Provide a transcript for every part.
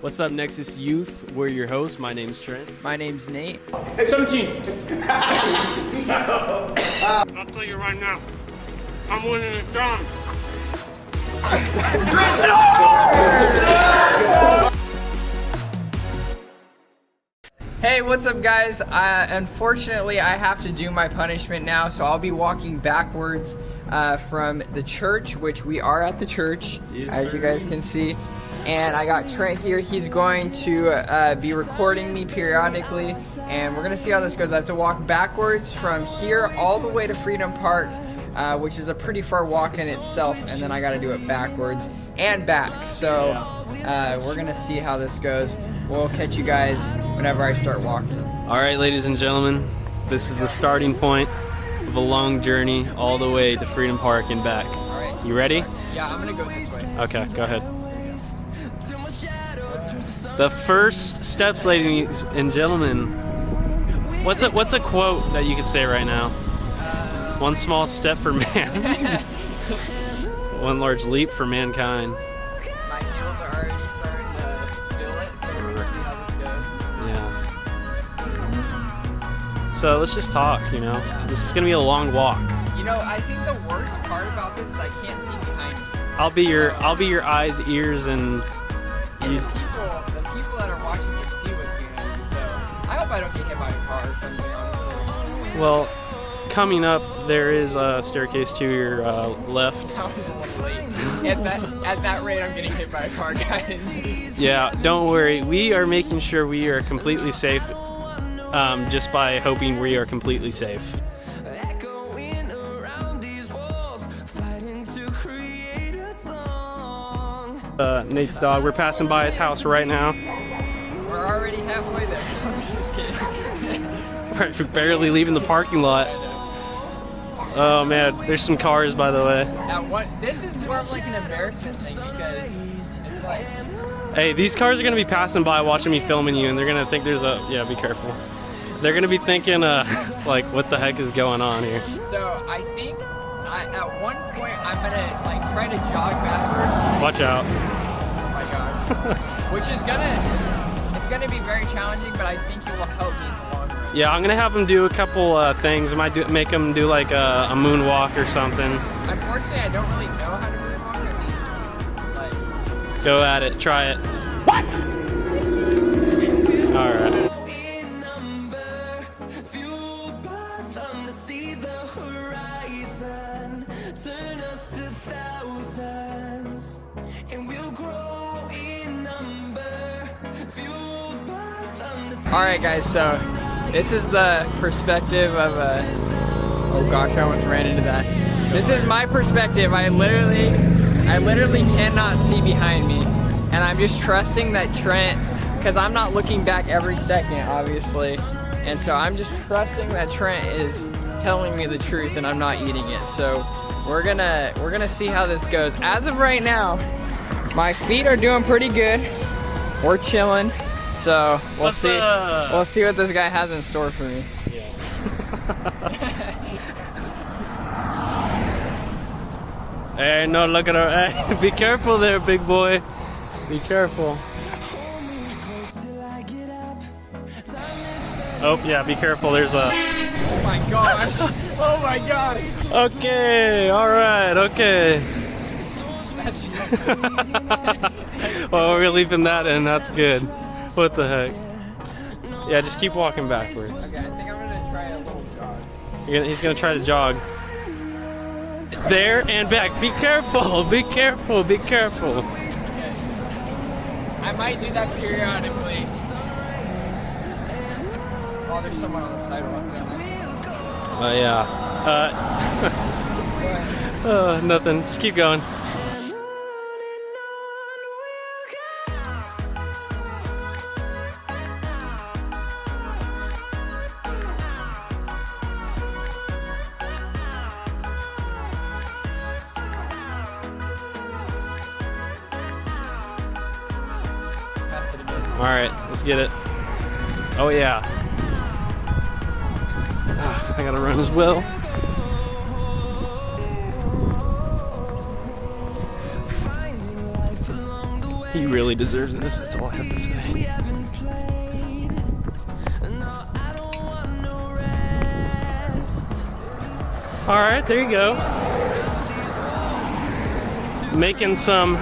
What's up, Nexus Youth? We're your hosts. My name's Trent. My name's Nate. 17. I'll tell you right now, I'm winning it down. Hey, what's up, guys? Unfortunately, I have to do my punishment now, so I'll be walking backwards from the church, which we are at the church, as you guys can see. And I got Trent here. He's going to be recording me periodically, and we're gonna see how this goes. I have to walk backwards from here all the way to Freedom Park, which is a pretty far walk in itself, and then I gotta do it backwards and back. So we're gonna see how this goes. We'll catch you guys whenever I start walking. All right, ladies and gentlemen, this is the starting point of a long journey all the way to Freedom Park and back. All right. You ready? Yeah, I'm gonna go this way. Okay, go ahead. The first steps, ladies and gentlemen. What's a quote that you could say right now? One small step for man, one large leap for mankind. My heels are already starting to feel it, so we're gonna see how this goes. Yeah. So let's just talk, you know? Yeah. This is gonna be a long walk. You know, I think the worst part about this is I can't see behind me. I'll be your eyes, ears, and the people that are watching can see what's behind me, so I hope I don't get hit by a car or something, honestly. Well, coming up, there is a staircase to your left. That was late. At that rate, I'm getting hit by a car, guys. Yeah, don't worry. We are making sure we are completely safe, just by hoping we are completely safe. Nate's dog. We're passing by his house right now. We're already halfway there. I'm just kidding. We're barely leaving the parking lot. Oh man, there's some cars, by the way. Now this is more of like an embarrassment thing because it's like... Hey, these cars are gonna be passing by watching me filming you, and they're gonna think there's a... Yeah, be careful. They're gonna be thinking, like, what the heck is going on here? So I think at one point I'm gonna like try to jog backwards. Watch out. Oh my gosh. Which is gonna be very challenging, but I think it will help me in the long run. Yeah, I'm gonna have them do a couple things. I might make them do like a moonwalk or something. Unfortunately, I don't really know how to moonwalk. I mean, like... Go at it. Try it. What? All right. Alright guys, so this is the perspective of a... Oh gosh, I almost ran into that. This is my perspective. I literally cannot see behind me. And I'm just trusting that Trent, because I'm not looking back every second, obviously. And so I'm just trusting that Trent is telling me the truth and I'm not eating it. So we're gonna see how this goes. As of right now, my feet are doing pretty good. We're chilling. So we'll see what this guy has in store for me. Yes. Hey, no, look at her. Hey, be careful there, big boy. Be careful. Oh, yeah, be careful. There's a... Oh my gosh. Oh my gosh. Okay, all right, okay. Well, we're leaving that in. That's good. What the heck? Yeah, just keep walking backwards. Okay, I think I'm gonna try a little jog. He's gonna try to jog. There and back. Be careful. Be careful. Be careful. Okay. I might do that periodically. Oh, there's someone on the sidewalk now. Oh yeah. Nothing. Just keep going. All right, let's get it. Oh yeah. I gotta run as well. He really deserves this. That's all I have to say. All right, there you go. Making some.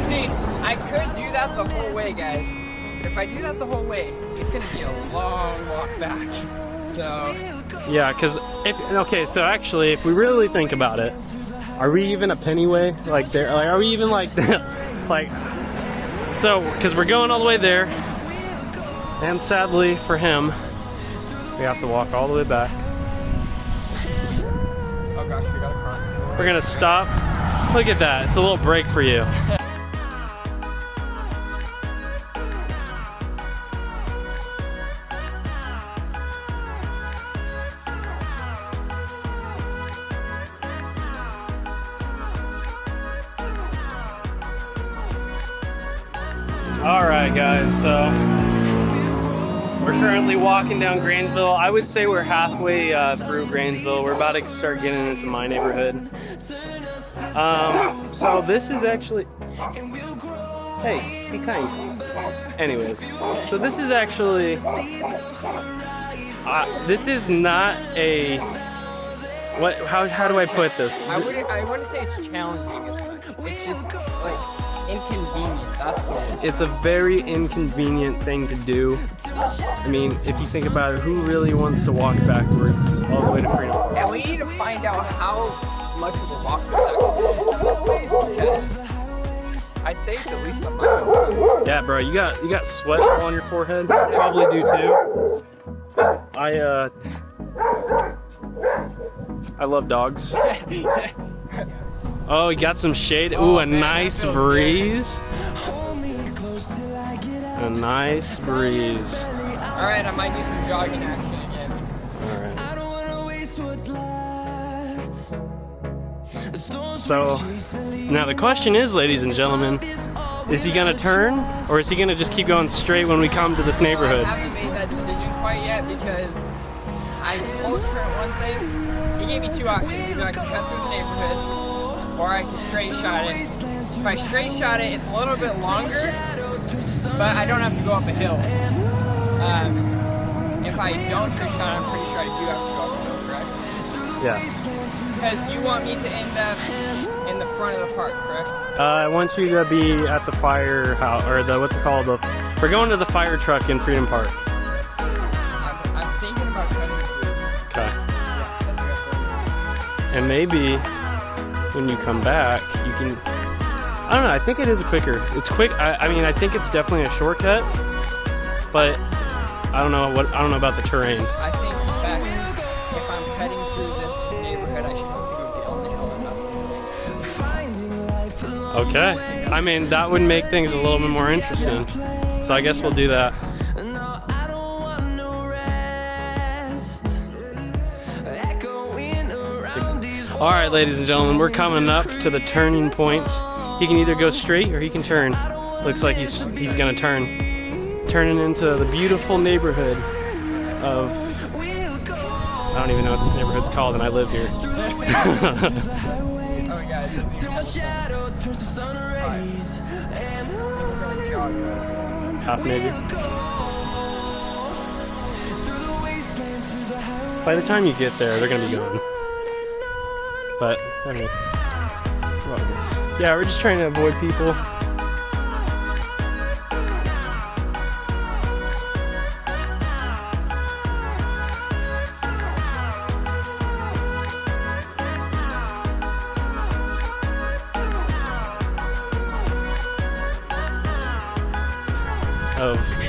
See, I could do that the whole way, guys. But if I do that the whole way, it's gonna be a long walk back. So. Yeah, because so actually, if we really think about it, are we even a penny way? Like there? Like, are we even like like? So, because we're going all the way there, and sadly for him, we have to walk all the way back. Oh gosh, we got a car. We're gonna stop. Look at that. It's a little break for you. Alright guys, so we're currently walking down Grangeville. I would say we're halfway through Grangeville. We're about to start getting into my neighborhood. So this is actually... Hey, be kind. Anyways, so this is actually... this is not a... How do I put this? I wouldn't say it's challenging as much. It's just like inconvenient. That's the word. It's a very inconvenient thing to do. I mean, if you think about it, who really wants to walk backwards all the way to Freedom Park? And we need to find out how much of a walk this actually is. I'd say it's at least a mile. Yeah, bro, you got sweat on your forehead. Probably do too. I love dogs. Oh, you got some shade. Ooh, a nice breeze. A nice breeze. Alright, I might do some jogging action again. Alright. So, now the question is, ladies and gentlemen, is he gonna turn, or is he gonna just keep going straight when we come to this neighborhood? I haven't made that decision quite yet because I told Trent one thing. He gave me two options. Either I can cut through the neighborhood, or I can straight shot it. If I straight shot it, it's a little bit longer, but I don't have to go up a hill. If I don't straight shot it, I'm pretty sure I do have to go up a hill, correct? Yes. Because you want me to end up in the front of the park, correct? I want you to be at the firehouse, or what's it called? We're going to the fire truck in Freedom Park. I'm thinking about cutting through. Okay. Yeah, I think that's what And maybe when you come back, you can... I don't know, I think it is quicker. It's quick. I mean, I think it's definitely a shortcut, but I don't know about the terrain. I think, in fact, if I'm cutting through this neighborhood, I should probably go down the hill enough. Okay. I mean, that would make things a little bit more interesting. So I guess we'll do that. All right, ladies and gentlemen, we're coming up to the turning point. He can either go straight or he can turn. Looks like he's gonna turn. Turning into the beautiful neighborhood of... I don't even know what this neighborhood's called, and I live here. Half maybe. By the time you get there, they're gonna be gone. But, I mean, yeah, we're just trying to avoid people.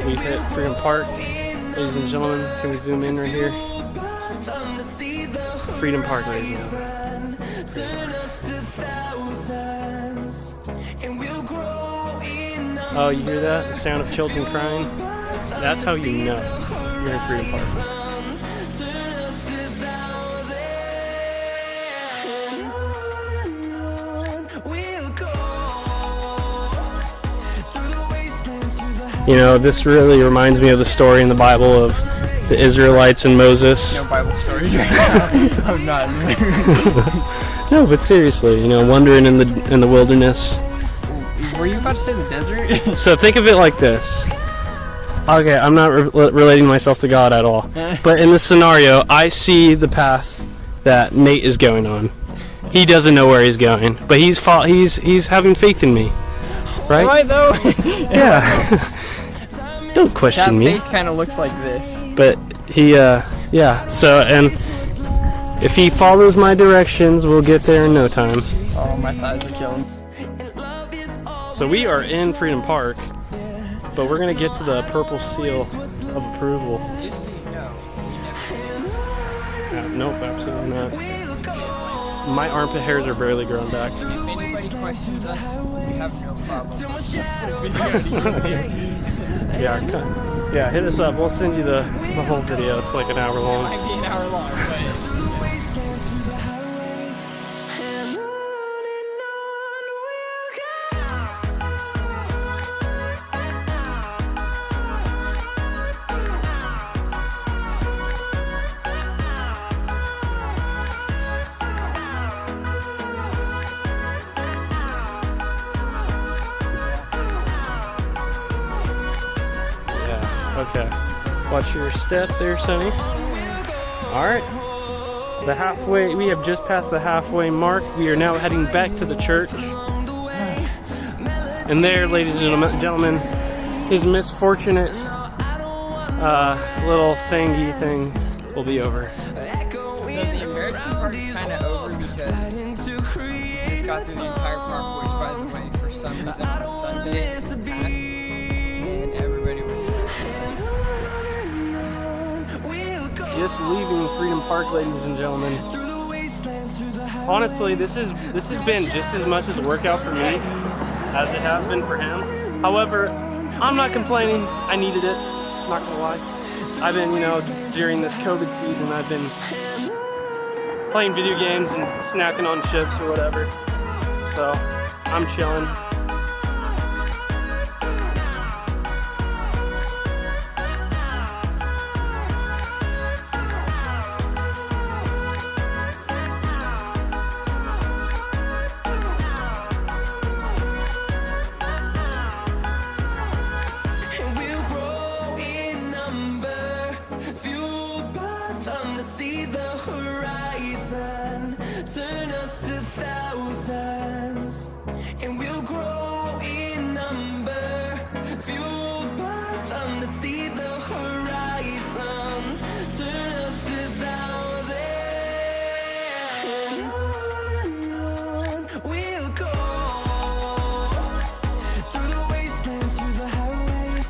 We've hit Freedom Park. Ladies and gentlemen, can we zoom in right here? Freedom Park, ladies and gentlemen. Oh, you hear that? The sound of children crying? That's how you know you're in Freedom Park. You know, this really reminds me of the story in the Bible of the Israelites and Moses. No Bible stories right now. I'm not. No, but seriously, you know, wandering in the wilderness. Were you about to say the desert? So think of it like this. Okay, I'm not relating myself to God at all. But in this scenario, I see the path that Nate is going on. He doesn't know where he's going, but he's having faith in me, right? Am I though? Yeah. Don't question me. That faith kind of looks like this. But he, yeah. So, and if he follows my directions, we'll get there in no time. Oh, my thighs are killing. So we are in Freedom Park, but we're gonna get to the purple seal of approval. Nope, absolutely not. My armpit hairs are barely grown back. If anybody questions us, we have no problem. Yeah, hit us up. We'll send you the whole video. It's like an hour It long. might be an hour long, but... Okay. Watch your step there, Sonny. Alright. The halfway, we have just passed the halfway mark. We are now heading back to the church. And there, ladies and gentlemen, his misfortunate little thingy thing will be over. So the embarrassing part is kind of over because we just got through the entire park, which, by the way, for some reason on a Sunday, is packed, and everybody was... Just leaving Freedom Park, ladies and gentlemen. Honestly, this has been just as much as a workout for me as it has been for him. However, I'm not complaining. I needed it. Not gonna lie. I've been, during this COVID season, I've been playing video games and snacking on chips or whatever. So I'm chilling. Turn us to thousands, and we'll grow in number, fueled by them to see the horizon. Turn us to thousands, and on we'll go, through the wastelands, through the highways,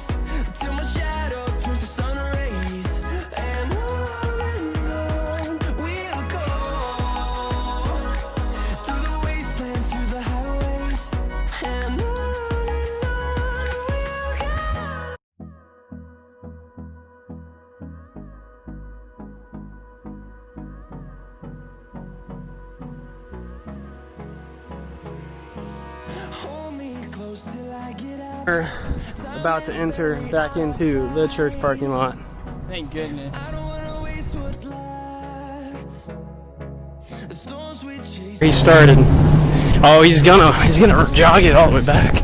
till my shadow turns to sun rays, and on we'll go. We're about to enter back into the church parking lot. Thank goodness. He started. Oh, he's gonna jog it all the way back.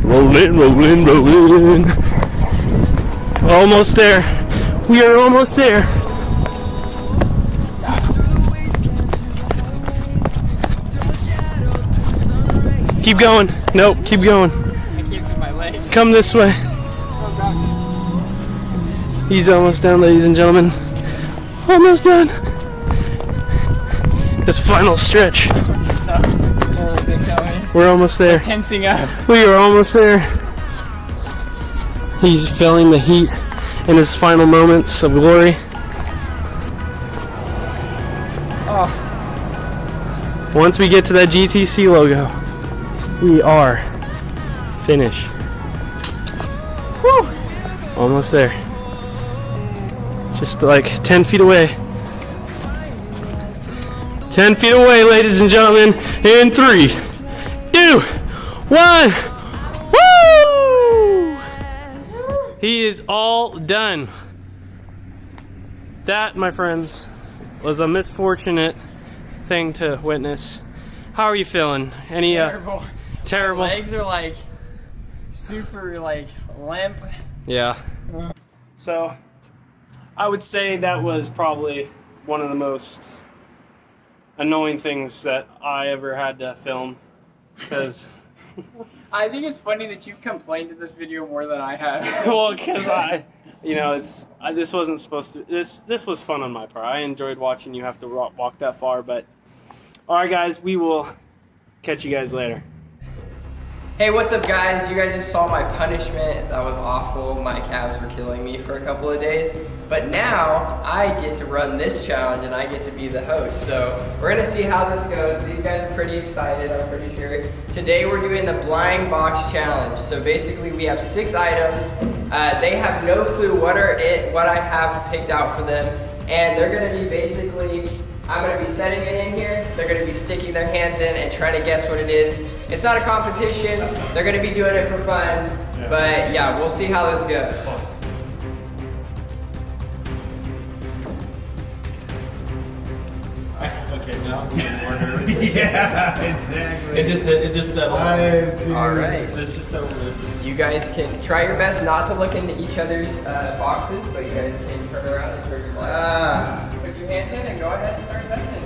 Rolling, rolling, rolling. Almost there. We are almost there. Keep going. Nope, keep going. I can't see my legs. Come this way. He's almost done, ladies and gentlemen. Almost done. This final stretch. We're almost there. Tensing up. We are almost there. He's feeling the heat in his final moments of glory. Oh. Once we get to that GTC logo, we are finished. Woo! Almost there. Just like 10 feet away. 10 feet away, ladies and gentlemen. In 3, 2, 1. Woo! He is all done. That, my friends, was a misfortunate thing to witness. How are you feeling? Any Terrible. terrible? My legs are like super like limp. Yeah. So, I would say that was probably one of the most annoying things that I ever had to film, because I think it's funny that you've complained in this video more than I have. well, because this wasn't supposed to. This was fun on my part. I enjoyed watching you have to walk that far. But all right, guys, we will catch you guys later. Hey, what's up, guys? You guys just saw my punishment. That was awful. My calves were killing me for a couple of days. But now I get to run this challenge and I get to be the host. So we're gonna see how this goes. These guys are pretty excited, I'm pretty sure. Today we're doing the blind box challenge. So basically we have 6 items. They have no clue what I have picked out for them. And they're gonna be basically, I'm gonna be setting it in here. They're gonna be sticking their hands in and trying to guess what it is. It's not a competition. They're gonna be doing it for fun. But yeah, we'll see how this goes. Okay, now I'm getting more nervous. Yeah, exactly. It just settled. All right. This just settled in. You guys can try your best not to look into each other's boxes, but you guys can turn around and turn your light. Put your hands in and go ahead and start testing.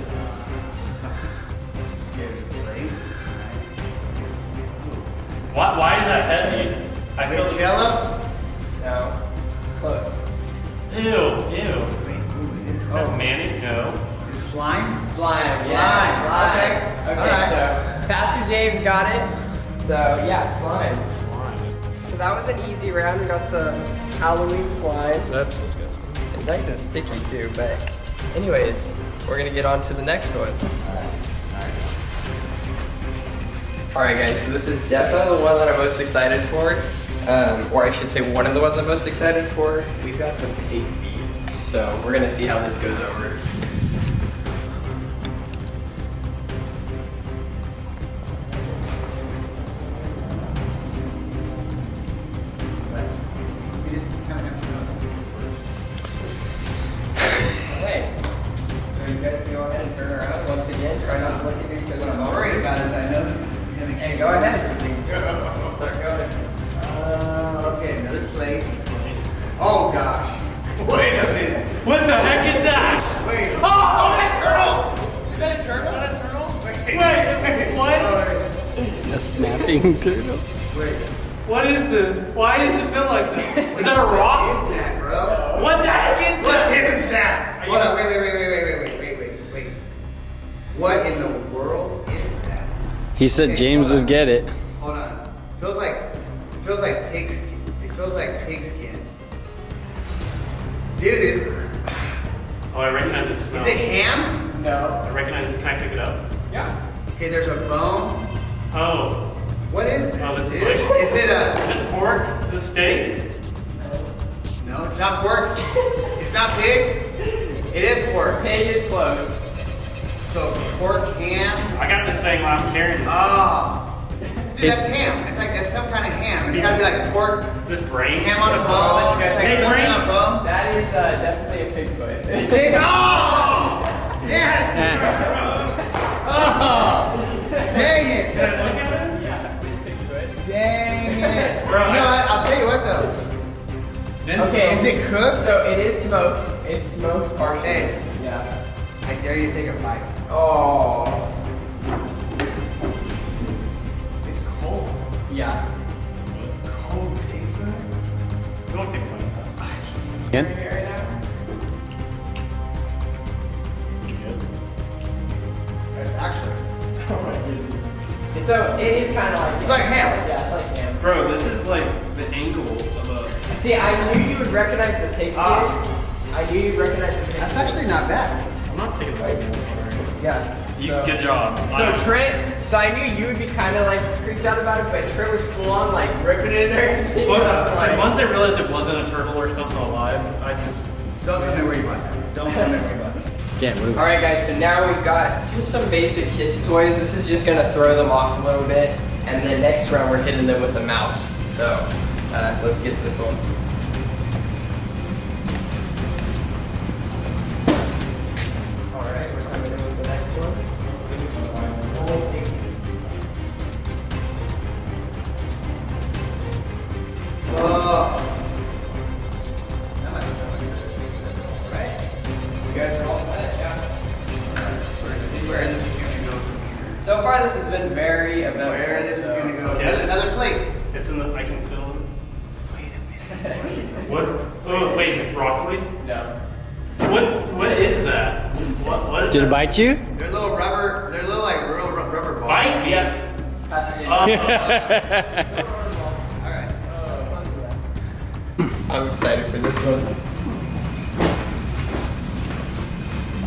Why is that heavy? I feel Jello? No. Close. Ew. Is that mayonnaise? No. Slime? Slime. Slime. Yeah, slime. Okay. Okay, All right. so Pastor Dave got it. So yeah, slime. So that was an easy round. We got some Halloween slime. That's disgusting. It's nice and sticky too, but anyways, we're gonna get on to the next one. Alright guys, so this is definitely the one that I'm most excited for. Or I should say one of the ones I'm most excited for. We've got some pig feet. So we're gonna see how this goes over. Okay. So you guys can go ahead and turn around once again. Try not to look at each other. What I'm worried about is I know this is gonna Hey, go ahead. go. Go ahead. Okay, another plate. Oh gosh. Wait a minute. What the heck is that? Wait. Oh! that turtle! Is that a turtle? Wait, what? A snapping turtle. Wait. What is this? Why does it feel like that? Is that a rock? What is that, bro? What the heck is What that? is that? Hold on, wait. What in the world is that? He said Okay, James hold on. would get it. Hold on. Feels like pigskin. It feels like pigskin. Dude, Oh, I recognize the smell. is it ham? No. I recognize it. Can I pick it up? Yeah. Okay, there's a bone. Oh. What is this? Oh, this is dude? like- Is it a? Is this pork? Is this steak? No, it's not pork. It's not pig. It is pork. Pig is close. So pork, ham. I got this thing while I'm carrying this. Oh, dude, that's ham. It's like that's some kind of ham. It's gotta be like pork, This brain. ham on a bone. It's like Pig something brain? on a bone. That is definitely a Bigfoot. Pig. Oh, yes. Oh, dang it. Can I look at it? Yeah, Bigfoot. Dang it. Bro, You know what? I'll tell you what though. Okay. Is it cooked? So it is smoked. It's smoked partially. Hey. Yeah. I dare you to take a bite. Oh. It's cold. Yeah. Cold pig food? We won't take one. Right now? It's actually. So it is kind of like. It's like ham. Yeah, it's like ham. Bro, this is like the ankle of a. See, I knew you would recognize the pig skin. I knew you'd recognize the pig That's skin. actually not bad. I'm not taking a bite. Sorry. Yeah. Good job. So Trent, so I knew you would be kind of like freaked out about it, but Trent was full on like ripping it in there. Well, once I realized it wasn't a turtle or something alive, I just. Don't tell me where you bought that. Don't tell me where you bought that. All right, guys. So now we've got just some basic kids' toys. This is just gonna throw them off a little bit, and then next round we're hitting them with a mouse. So let's get this one. All right, we're coming in with the next one. guys are all set, yeah. Where this is gonna go from here? So far, this has been very eventful. Where this is so- gonna go? Okay. Another plate. It's in the. I can fill it. Wait a minute. What? Oh, wait, is it broccoli? No. What is that? What is Did that? it bite you? They're little rubber. They're little like real rubber balls. Bite? Yeah. All right. I'm excited for this one.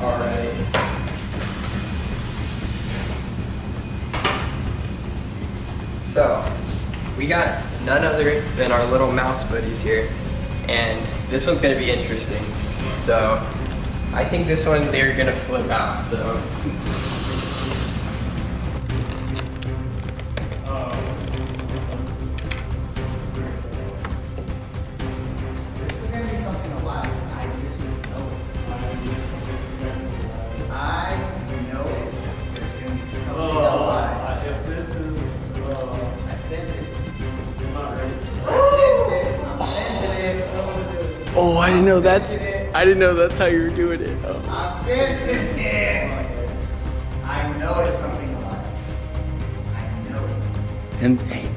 Alright. So, we got none other than our little mouse buddies here, and this one's gonna be interesting. So, I think this one they're gonna flip out. So, This is gonna be something alive. I just know it. I know it. There's gonna be something alive. If this is. I sense it. I'm not ready. I sense it. I'm sensing it. Oh, I didn't know that's how you were doing it. Oh. I'm sensing it. I know it's something alive. I know it. And hey,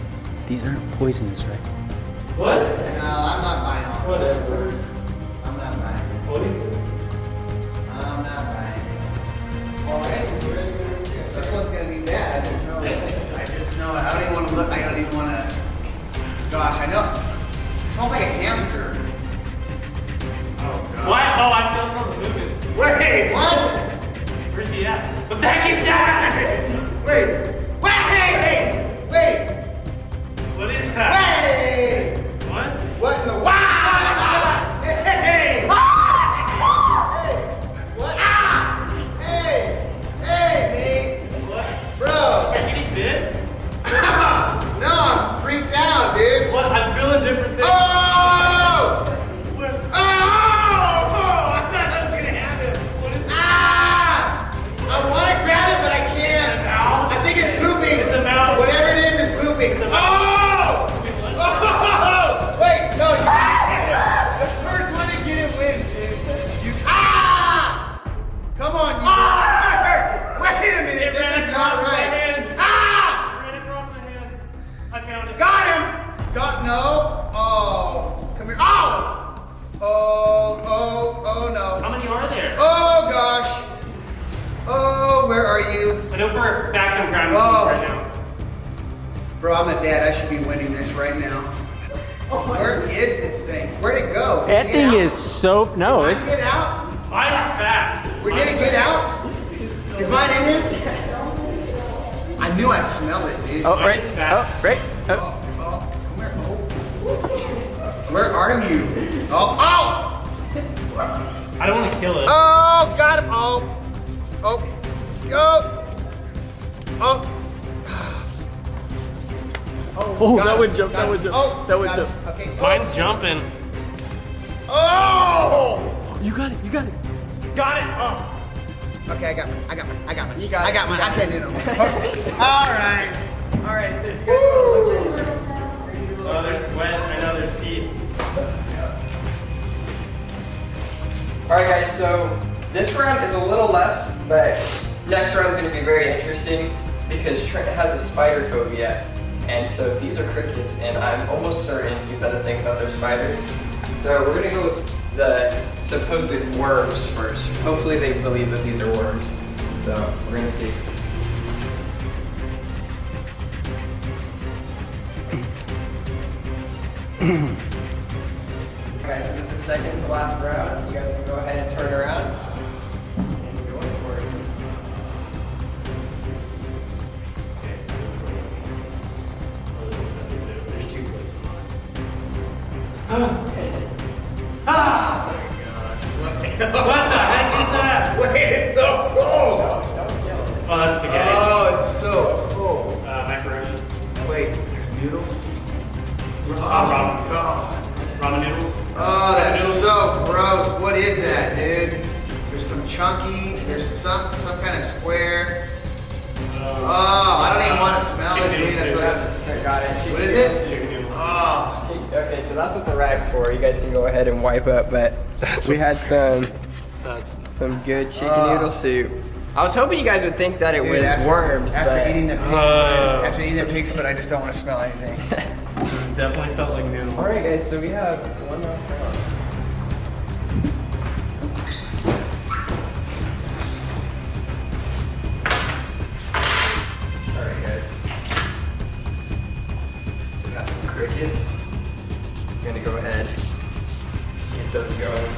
these aren't poisonous, right? What? No, I'm not buying all of it. Whatever. I'm not buying it. What is it? I'm not buying it. alright, This one's gonna be bad. I just know it. I just know it. I don't even want to look. I don't even want to. Gosh, I know. It smells like a hamster. Oh God. What? Oh, I feel something moving. Wait, what? Where's he at? What the heck is that? Wait, wait. What is that? Hey! What? What in the wow? Hey! Hey! What? Ah! Hey! Hey, Nate! What? Bro! Are you getting bit? No, I'm freaked out, dude. What? I'm feeling different things. Oh! What? Oh! Oh! I thought I was gonna have it. What is it? Ah! I want to grab it, but I It's a can't. mouse. I think it's pooping. It's a mouse. Whatever it is pooping. It's a Oh! mouse. Oh! Wait, no, you the first one to get it wins, dude. You ah! Come on, you. Wait a minute, It this ran is across not my right. hand. Ah! It ran across my hand. I found it. Got him! Got no. Oh, come here. Oh! Oh no. How many are there? Oh gosh. Oh, where are you? I know for a fact I'm grabbing Whoa. these right now. Bro, I'm a dad. I should be winning this right now. Where is this thing? Where'd it go? Did That it thing get is so no, out? it's Did mine get out? Mine is fast. We're gonna get out? Is mine in here? I knew I smelled it, dude. oh Mine right, is oh fast. right, oh. Oh, come here. Oh. Where are you? Oh, I don't want to kill it. oh, got him. Oh, oh. Oh, that would jump, that would jump, Oh, that would got jump. him. Okay. Mine's jumping. Oh! You got it, you got it. Got it. Oh. Okay, I got mine. You got I it, got you mine. got I can't do no more. All right. alright, so if you guys Oh, there's wet. I know there's teeth. Alright guys, so this round is a little less, but next round is going to be very interesting because Trent has a spider phobia, and so these are crickets, and I'm almost certain he's had to think about their spiders. So we're going to go with the supposed worms first. Hopefully they believe that these are worms. So we're going to see. Alright, so this is second to last round. You guys can go ahead and turn around. And go for it. There's 2 plates in mine. What the heck is that? Wait, it's so cold. Oh, that's spaghetti. Oh, it's so cold. Macaroni. Wait, there's noodles? Oh, Oh, God. Ramen noodles. Oh, that's so gross. What is that, dude? There's some chunky, there's some kind of square. Oh, I don't even want to smell it, Chicken dude. noodles, I I got it. What is it? Chicken noodles. Oh, Okay, so that's what the rag's for. You guys can go ahead and wipe up, but we had some That's Some good chicken noodle soup. I was hoping you guys would think that it was worms, After but eating the pig's foot, after eating the pig's foot, I just don't want to smell anything. Definitely felt like noodles. all right, guys. So we have one last round. All right, guys. We got some crickets. I'm gonna go ahead, get those going.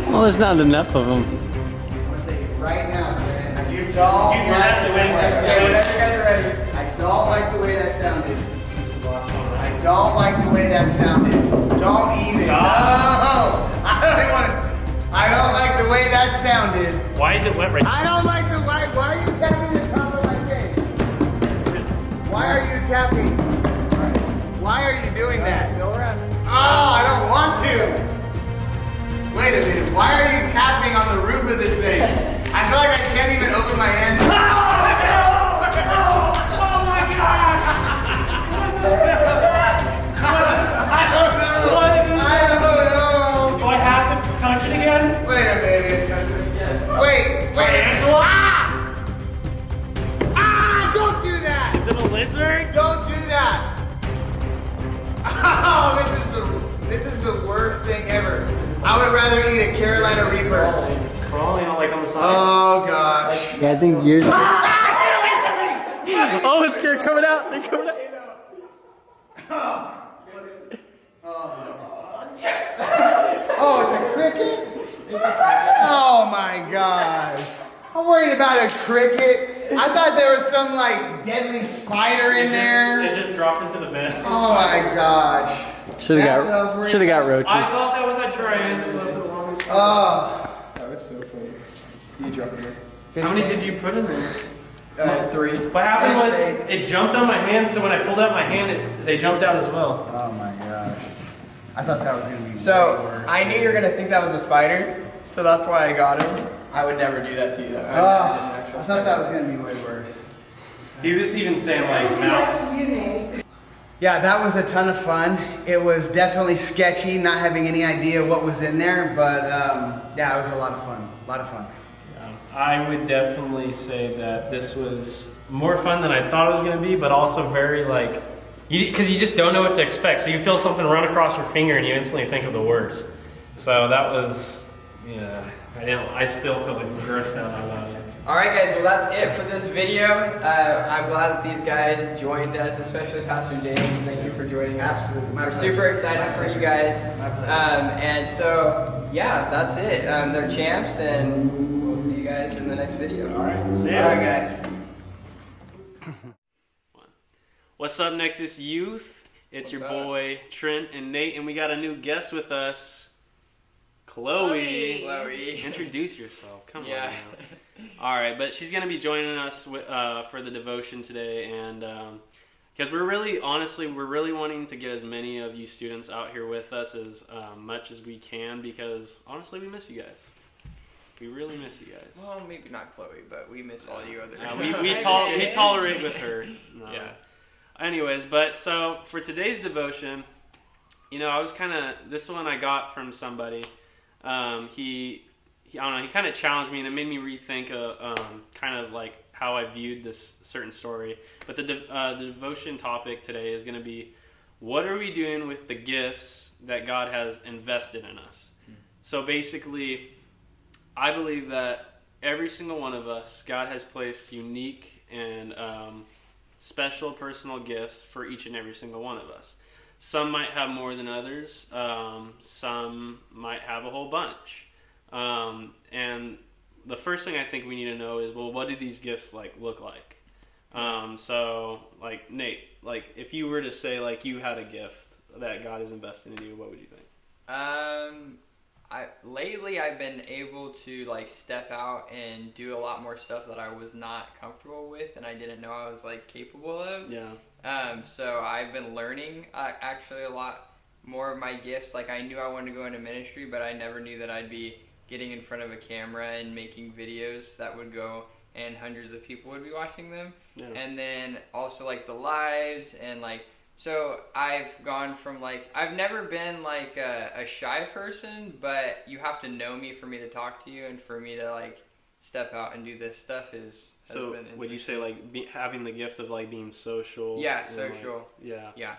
Well, there's not enough of them. Right now, man. I don't like the way that sounded. I don't like the way that sounded. This is the last one, right? I don't like the way that sounded. Don't even. Stop. No! I don't even want to. I don't like the way that sounded. Why is it wet right now? I don't like the way. Why are you tapping the top of my thing? Why are you tapping? Why are you doing that? Go around. Oh, I don't want to. Wait a minute. Why are you tapping on the roof of this thing? I feel like I can't even open my hand. Oh my god! I don't know. What is I don't know. Do I have to touch it again? Wait a minute. Wait. Angela? Ah! Don't do that. Is it a lizard? Don't do that. Oh, this is the worst thing ever. I would rather eat a Carolina Reaper. Crawling like on the side. Oh gosh. Yeah, I think yours. Ah, Oh, they're coming out. They're coming out. Oh, it's a cricket? Oh my god. I'm worried about a cricket. I thought there was some like deadly spider in It there. just dropped into the bin. Oh my gosh. Should That's have what I was worried got about. roaches. I thought that was a tarantula for the longest time. Oh. That was so funny. You drop it here. How many did you put in there? 3. What happened was Fish bait. it jumped on my hand, so when I pulled out my hand, they jumped out as well. Oh my gosh. I thought that was gonna be way So worse. I knew you were gonna think that was a spider, so that's why I got him. I would never do that to you. Though. I thought that was gonna be way worse. He was even saying like, mouth. Yeah, that was a ton of fun. It was definitely sketchy, not having any idea what was in there, but yeah, it was a lot of fun. A lot of fun. I would definitely say that this was more fun than I thought it was going to be, but also very like, because you just don't know what to expect. So you feel something run across your finger and you instantly think of the worst. So that was, yeah, I still feel like grossed out about it. Alright guys, well that's it for this video. I'm glad that these guys joined us, especially Pastor James. Thank you for joining us. Absolutely. My We're pleasure. super excited My for pleasure. you guys. My pleasure. And so, yeah, that's it. They're champs, and we'll see you guys in the next video. Alright, see ya. Alright, guys. What's up, Nexus Youth? It's your What's up? boy Trent and Nate, and we got a new guest with us, Chloe. Chloe. Introduce yourself. Come Yeah. on. Now. All right, but she's gonna be joining us for the devotion today, and because we're really wanting to get as many of you students out here with us as much as we can, because honestly, we miss you guys. We really miss you guys. Well, maybe not Chloe, but we miss all you other. We tolerate with her. No. Yeah. Anyways, but so for today's devotion, you know, I was this one I got from somebody. He I don't know, he kind of challenged me, and it made me rethink kind of like how I viewed this certain story. But the devotion topic today is going to be, what are we doing with the gifts that God has invested in us? So basically, I believe that every single one of us, God has placed unique and special personal gifts for each and every single one of us. Some might have more than others. Some might have a whole bunch. And the first thing I think we need to know is, well, what do these gifts look like? So like Nate, like if you were to say like you had a gift that God has invested in you, what would you think? Lately I've been able to like step out and do a lot more stuff that I was not comfortable with and I didn't know I was like capable of. Yeah. So I've been learning actually a lot more of my gifts. Like I knew I wanted to go into ministry, but I never knew that I'd be getting in front of a camera and making videos that would go and hundreds of people would be watching them. Yeah. And then also like the lives and like, so I've gone from like, I've never been like a shy person, but you have to know me for me to talk to you and for me to like step out and do this stuff has So been would you say like having the gift of like being social? Yeah, and, social. Like, yeah. Yeah.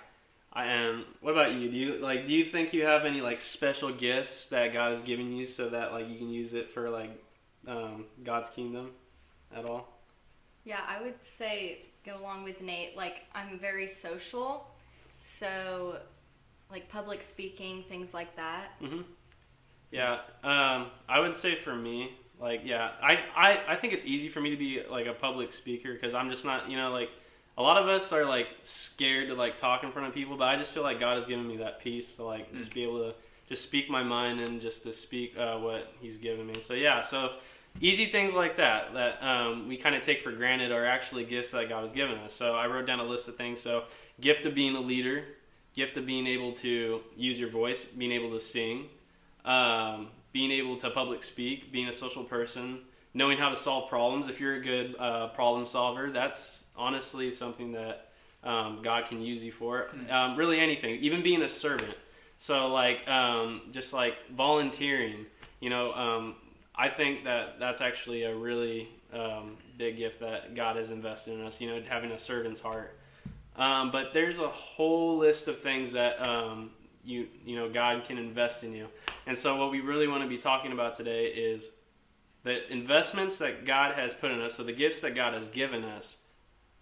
I am. What about you? Do you think you have any like special gifts that God has given you so that like you can use it for like God's kingdom at all? Yeah, I would say go along with Nate. Like I'm very social, so like public speaking, things like that. Mm-hmm. Yeah, I would say for me, like, yeah, I think it's easy for me to be like a public speaker because I'm just not, like a lot of us are like scared to like talk in front of people, but I just feel like God has given me that peace to like just be able to just speak my mind and just to speak what He's given me. So yeah, so easy things like that we kind of take for granted are actually gifts that God has given us. So I wrote down a list of things. So gift of being a leader, gift of being able to use your voice, being able to sing, being able to public speak, being a social person, knowing how to solve problems. If you're a good problem solver, that's honestly something that God can use you for. Really anything, even being a servant. So like just like volunteering, I think that that's actually a really big gift that God has invested in us, having a servant's heart. But there's a whole list of things that God can invest in you. And so what we really want to be talking about today is the investments that God has put in us, so the gifts that God has given us,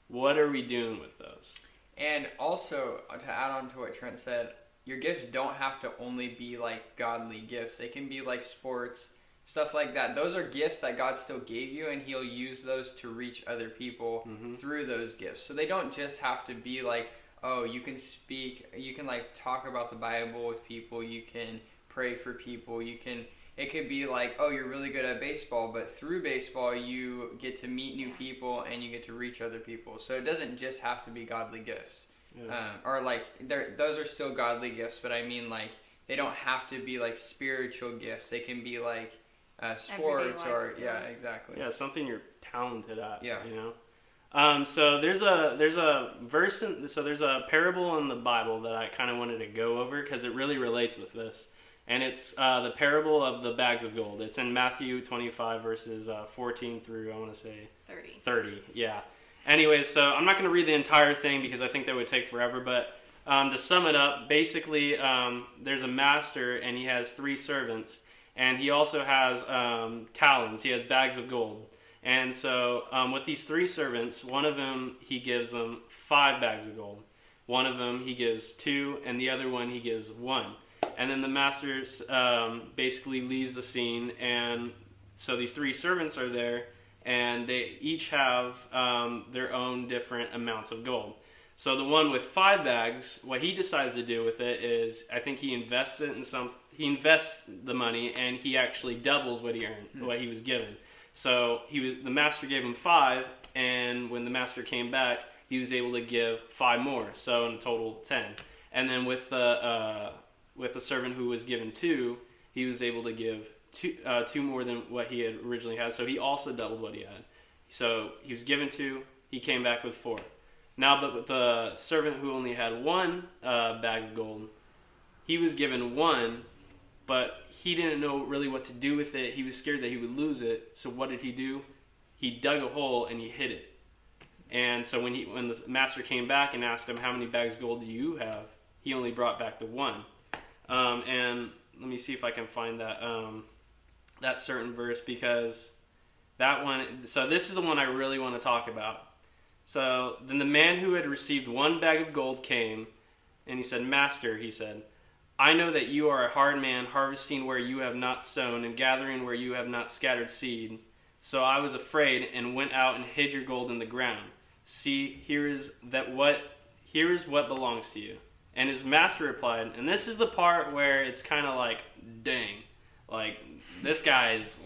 what are we doing with those? And also, to add on to what Trent said, your gifts don't have to only be like godly gifts. They can be like sports, stuff like that. Those are gifts that God still gave you, and He'll use those to reach other people through those gifts. So they don't just have to be like, oh, you can speak, you can like talk about the Bible with people, you can pray for people, it could be like, oh, you're really good at baseball, but through baseball you get to meet new people and you get to reach other people. So it doesn't just have to be godly gifts. Yeah. Or like, those are still godly gifts, but I mean like, they don't have to be like spiritual gifts. They can be like sports or, yeah, exactly. Yeah, something you're talented at, Yeah. So there's a verse, there's a parable in the Bible that I kind of wanted to go over because it really relates with this. And it's the parable of the bags of gold. It's in Matthew 25, verses 14 through, I want to say, 30. Yeah. Anyways, so I'm not going to read the entire thing because I think that would take forever. But to sum it up, basically, there's a master and he has 3 servants. And he also has talons. He has bags of gold. And so with these 3 servants, one of them, he gives them 5 bags of gold. One of them, he gives 2, and the other one, he gives 1. And then the master basically leaves the scene, and so these 3 servants are there, and they each have their own different amounts of gold. So the one with 5 bags, what he decides to do with it is, I think he invests it in he invests the money, and he actually doubles what he earned, what he was given. So the master gave him 5, and when the master came back, he was able to give 5 more, so in total 10. And then with the servant who was given 2, he was able to give 2 more than what he had originally had. So he also doubled what he had. So he was given 2, he came back with 4. Now, but with the servant who only had 1 bag of gold, he was given 1, but he didn't know really what to do with it. He was scared that he would lose it. So what did he do? He dug a hole and he hid it. And so when the master came back and asked him, how many bags of gold do you have? He only brought back the 1. And let me see if I can find that certain verse, because that one, so this is the one I really want to talk about. So then the man who had received 1 bag of gold came, and he said, Master, he said, I know that you are a hard man, harvesting where you have not sown and gathering where you have not scattered seed. So I was afraid and went out and hid your gold in the ground. See, here is what belongs to you. And his master replied, and this is the part where it's kind of like, dang, like this guy's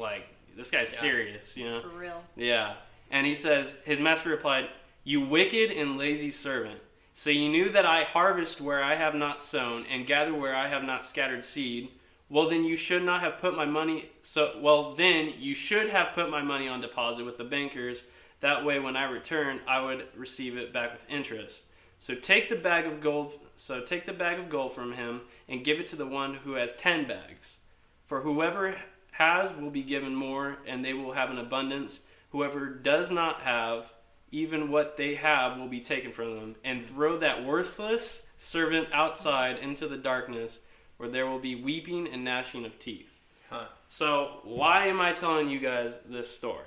serious, It's for real. Yeah. And he says, his master replied, you wicked and lazy servant. So you knew that I harvest where I have not sown and gather where I have not scattered seed. Well, then you should not have put my money. Then you should have put my money on deposit with the bankers. That way, when I return, I would receive it back with interest. So take the bag of gold. So take the bag of gold from him and give it to the one who has 10 bags. For whoever has will be given more, and they will have an abundance. Whoever does not have, even what they have will be taken from them. And throw that worthless servant outside into the darkness, where there will be weeping and gnashing of teeth. Huh. So why am I telling you guys this story?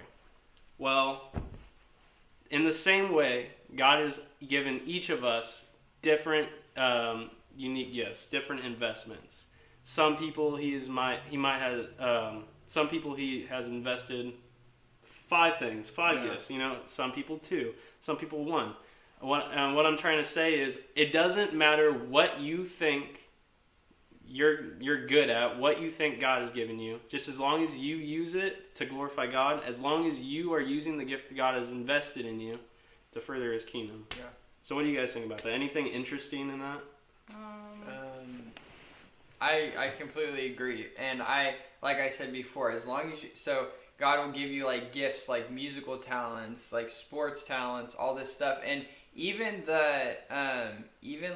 Well, in the same way, God has given each of us different unique gifts, different investments. Some people he has invested 5 things, 5 gifts. You know, some people 2, some people 1. What I'm trying to say is, it doesn't matter what you think you're good at, what you think God has given you. Just as long as you use it to glorify God, as long as you are using the gift that God has invested in you to further His kingdom. Yeah. So what do you guys think about that? Anything interesting in that? I completely agree, and like I said before, as long as God will give you like gifts, like musical talents, like sports talents, all this stuff, and even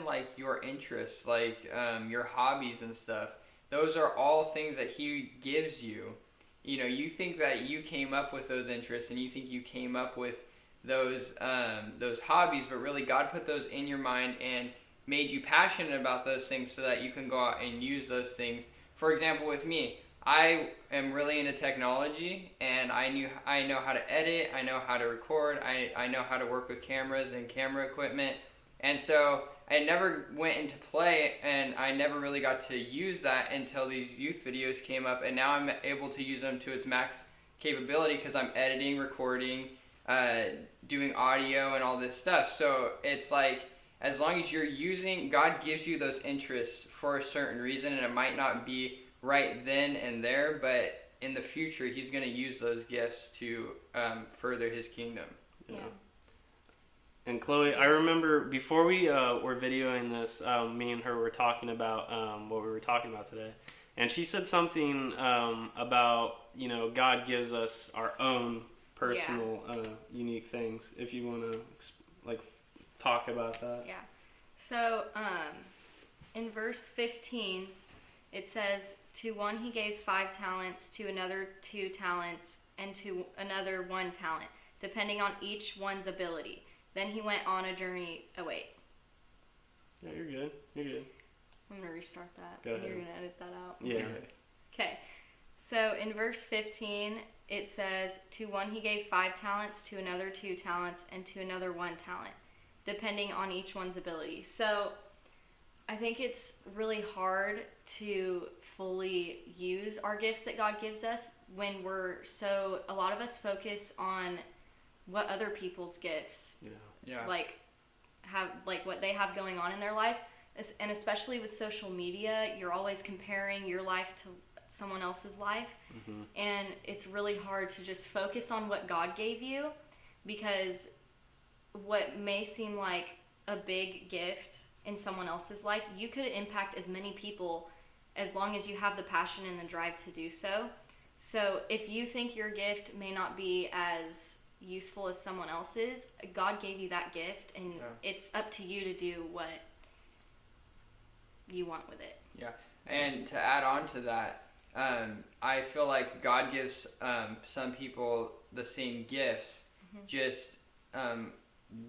like your interests, like your hobbies and stuff. Those are all things that He gives you. You know, you think that you came up with those interests, and you think you came up with those hobbies, but really God put those in your mind and made you passionate about those things so that you can go out and use those things. For example, with me, I am really into technology, and I know how to edit, I know how to record, I know how to work with cameras and camera equipment, and so I never went into play, and I never really got to use that until these youth videos came up, and now I'm able to use them to its max capability because I'm editing, recording, doing audio and all this stuff. So it's like, as long as you're using, God gives you those interests for a certain reason, and it might not be right then and there, but in the future, He's going to use those gifts to further His kingdom. Yeah. And Chloe, I remember before we were videoing this, me and her were talking about what we were talking about today, and she said something about, you know, God gives us our own personal unique things. If you want to talk about that. Yeah. So in verse 15, it says, to one He gave 5 talents, to another 2 talents, and to another 1 talent, depending on each one's ability. Then He went on a journey. Oh, wait. Yeah, you're good. You're good. I'm going to restart that. Go ahead. You're going to edit that out. Yeah. Okay. So in verse 15, it says, to one He gave 5 talents, to another 2 talents, and to another 1 talent, depending on each one's ability. So I think it's really hard to fully use our gifts that God gives us when a lot of us focus on what other people's gifts have, like what they have going on in their life. And especially with social media, you're always comparing your life to someone else's life. Mm-hmm. And it's really hard to just focus on what God gave you, because what may seem like a big gift in someone else's life, you could impact as many people as long as you have the passion and the drive to do so. So if you think your gift may not be as useful as someone else's, God gave you that gift, and it's up to you to do what you want with it. Yeah. And to add on to that, I feel like God gives some people the same gifts, just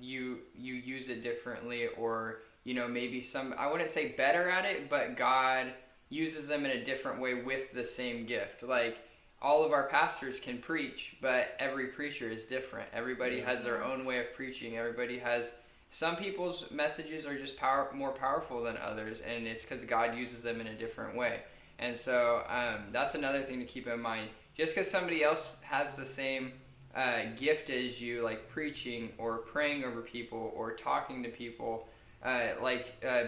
you use it differently, or maybe I wouldn't say better at it, but God uses them in a different way with the same gift. Like, all of our pastors can preach, but every preacher is different. Everybody has their own way of preaching. Some people's messages are just more powerful than others, and it's because God uses them in a different way. And so that's another thing to keep in mind. Just because somebody else has the same gift as you, like preaching or praying over people or talking to people,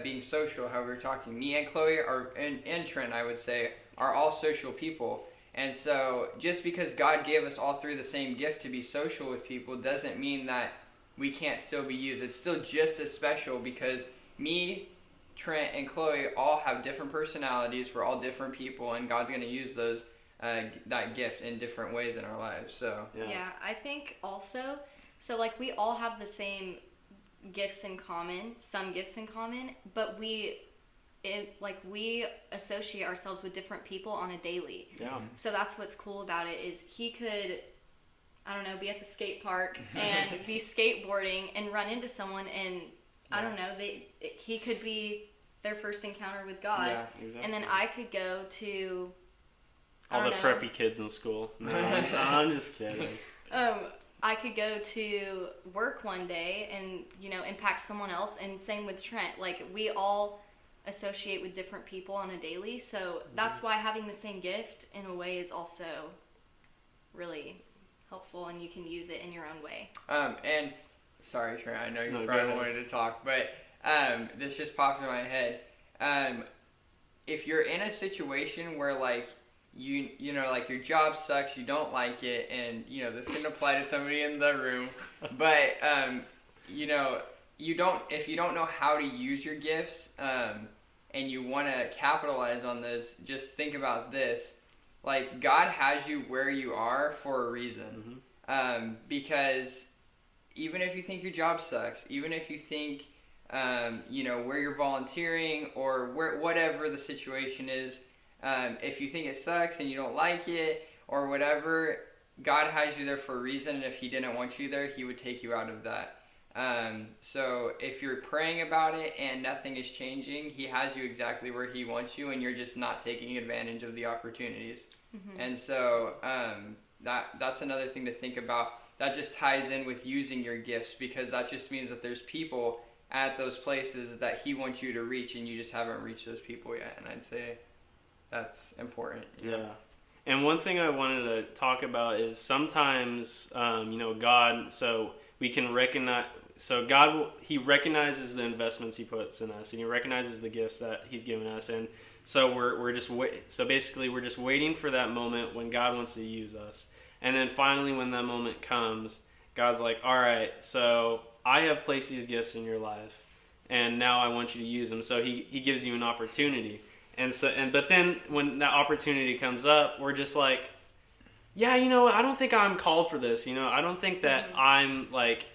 being social, how we're talking. Me and Chloe and Trent, I would say, are all social people. And so just because God gave us all 3 the same gift to be social with people doesn't mean that we can't still be used. It's still just as special because me, Trent, and Chloe all have different personalities. We're all different people, and God's going to use those that gift in different ways in our lives. So yeah, I think also, so like we all have the same gifts in common, some gifts in common, but we associate ourselves with different people on a daily. Yeah. So that's what's cool about it is he could, I don't know, be at the skate park and be skateboarding and run into someone and I don't know, he could be their first encounter with God. Yeah, exactly. And then I could go to all the preppy kids in school. No, I'm just kidding. I could go to work one day and, you know, impact someone else, and same with Trent. Like, we all associate with different people on a daily, so that's why having the same gift in a way is also really helpful, and you can use it in your own way. And sorry, Trent, I know you probably wanted to talk, but this just popped in my head. If you're in a situation where, like, you know, like your job sucks, you don't like it, and, you know, this can apply to somebody in the room, but, you know, if you don't know how to use your gifts, and you want to capitalize on those, just think about this. Like, God has you where you are for a reason. Because even if you think your job sucks, even if you think, you know, where you're volunteering or whatever the situation is, if you think it sucks and you don't like it or whatever, God has you there for a reason, and if he didn't want you there, he would take you out of that. So if you're praying about it and nothing is changing, he has you exactly where he wants you, and you're just not taking advantage of the opportunities. And so that's another thing to think about. That just ties in with using your gifts, because that just means that there's people at those places that he wants you to reach, and you just haven't reached those people yet. And I'd say that's important. Yeah. And one thing I wanted to talk about is sometimes, you know, God, so we can recognize, so God, he recognizes the investments he puts in us, and he recognizes the gifts that he's given us. And so so basically we're just waiting for that moment when God wants to use us. And then finally, when that moment comes, God's like, all right, so I have placed these gifts in your life, and now I want you to use them. So he gives you an opportunity. But then when that opportunity comes up, we're just like, yeah, you know, I don't think I'm called for this. You know, I don't think that I'm like,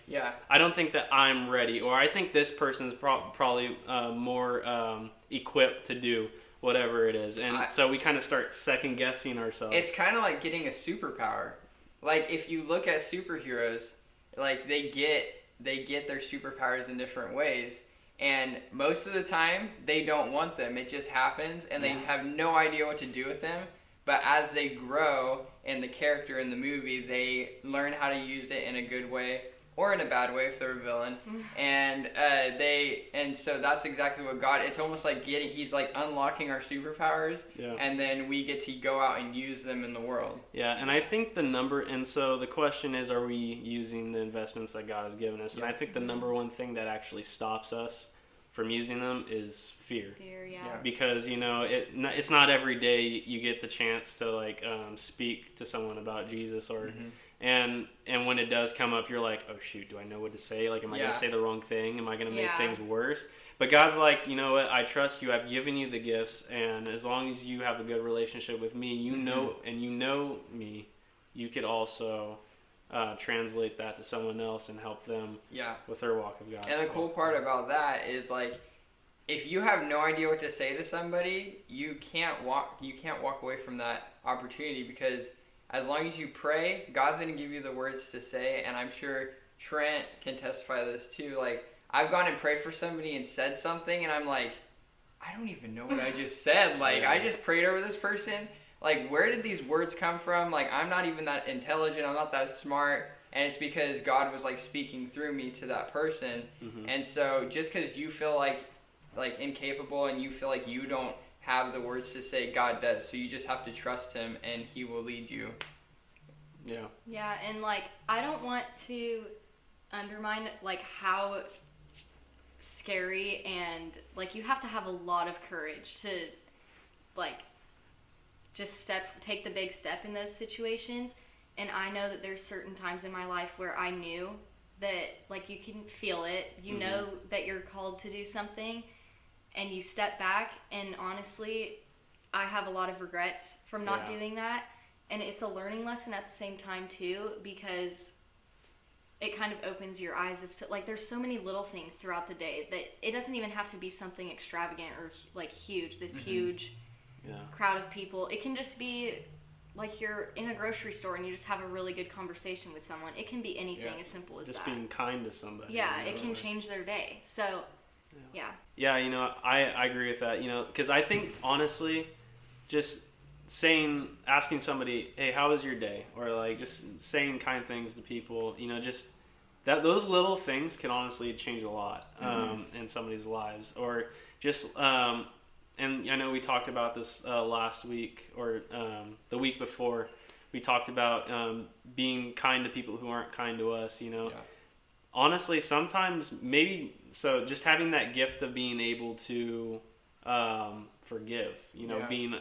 I don't think that I'm ready, or I think this person's probably more equipped to do whatever it is. And so we kind of start second guessing ourselves. It's kind of like getting a superpower. Like, if you look at superheroes, like they get their superpowers in different ways. And most of the time, they don't want them. It just happens, and they have no idea what to do with them. But as they grow in the character in the movie, they learn how to use it in a good way or in a bad way if they're a villain. And so that's exactly what God. It's almost like he's like unlocking our superpowers, and then we get to go out and use them in the world. Yeah, and I think so the question is, are we using the investments that God has given us? And I think the number one thing that actually stops us from using them is fear. Because, you know, it's not every day you get the chance to, like, speak to someone about Jesus, or and when it does come up, you're like, oh shoot, do I know what to say? Like, am I going to say the wrong thing? Am I going to make things worse? But God's like, you know what, I trust you. I've given you the gifts, and as long as you have a good relationship with me, you know me, you could also translate that to someone else and help them with their walk of God. And the cool part about that is, like, if you have no idea what to say to somebody, you can't walk away from that opportunity, because as long as you pray, God's going to give you the words to say. And I'm sure Trent can testify to this too. Like, I've gone and prayed for somebody and said something, and I'm like, I don't even know what I just said. Like, I just prayed over this person. Like, where did these words come from? Like, I'm not even that intelligent. I'm not that smart. And it's because God was, like, speaking through me to that person. And so just because you feel like incapable, and you feel like you don't have the words to say, God does. So you just have to trust him, and he will lead you. Yeah, and, like, I don't want to undermine, like, how scary and, like, you have to have a lot of courage to, like, just take the big step in those situations. And I know that there's certain times in my life where I knew that like you can feel it, you know that you're called to do something, and you step back, and honestly, I have a lot of regrets from not doing that, and it's a learning lesson at the same time too, because it kind of opens your eyes as to like there's so many little things throughout the day that it doesn't even have to be something extravagant or like huge, this huge crowd of people. It can just be like you're in a grocery store and you just have a really good conversation with someone. It can be anything as simple as just that. being kind to somebody. Yeah, it can change their day. So, yeah. Yeah, you know, I agree with that, you know, because I think, honestly, just asking somebody, hey, how was your day? Or, like, just saying kind things to people, you know, just those little things can honestly change a lot in somebody's lives. Or just, and I know we talked about this last week or the week before. We talked about being kind to people who aren't kind to us, you know. Yeah. Honestly, sometimes so just having that gift of being able to forgive, you know,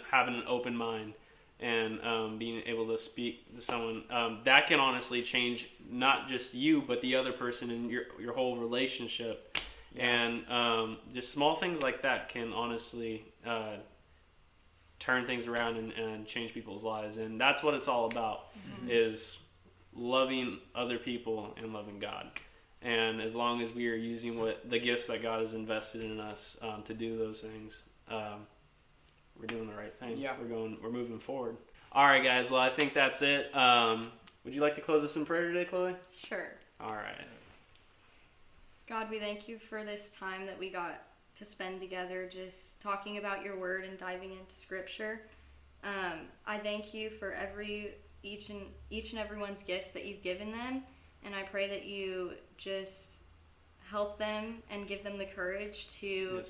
having an open mind and being able to speak to someone, that can honestly change not just you, but the other person in your whole relationship. And just small things like that can honestly turn things around and change people's lives. And that's what it's all about, is loving other people and loving God. And as long as we are using the gifts that God has invested in us to do those things, we're doing the right thing. Yeah. We're moving forward. All right, guys. Well, I think that's it. Would you like to close us in prayer today, Chloe? Sure. All right. God, we thank you for this time that we got to spend together just talking about your word and diving into scripture. I thank you for each and everyone's gifts that you've given them, and I pray that you just help them and give them the courage to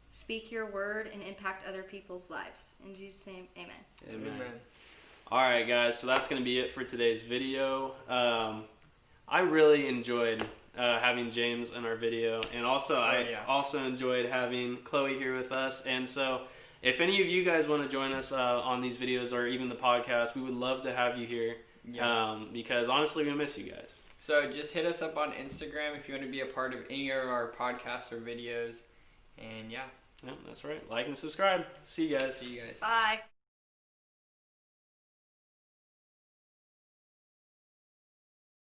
speak your word and impact other people's lives. In Jesus' name, amen. Amen. All right, guys, so that's going to be it for today's video. I really enjoyed having James in our video, and also I also enjoyed having Chloe here with us. And so if any of you guys want to join us on these videos or even the podcast, we would love to have you here, because honestly we miss you guys. So just hit us up on Instagram if you want to be a part of any of our podcasts or videos. And yeah, that's right. Like and subscribe. See you guys. Bye.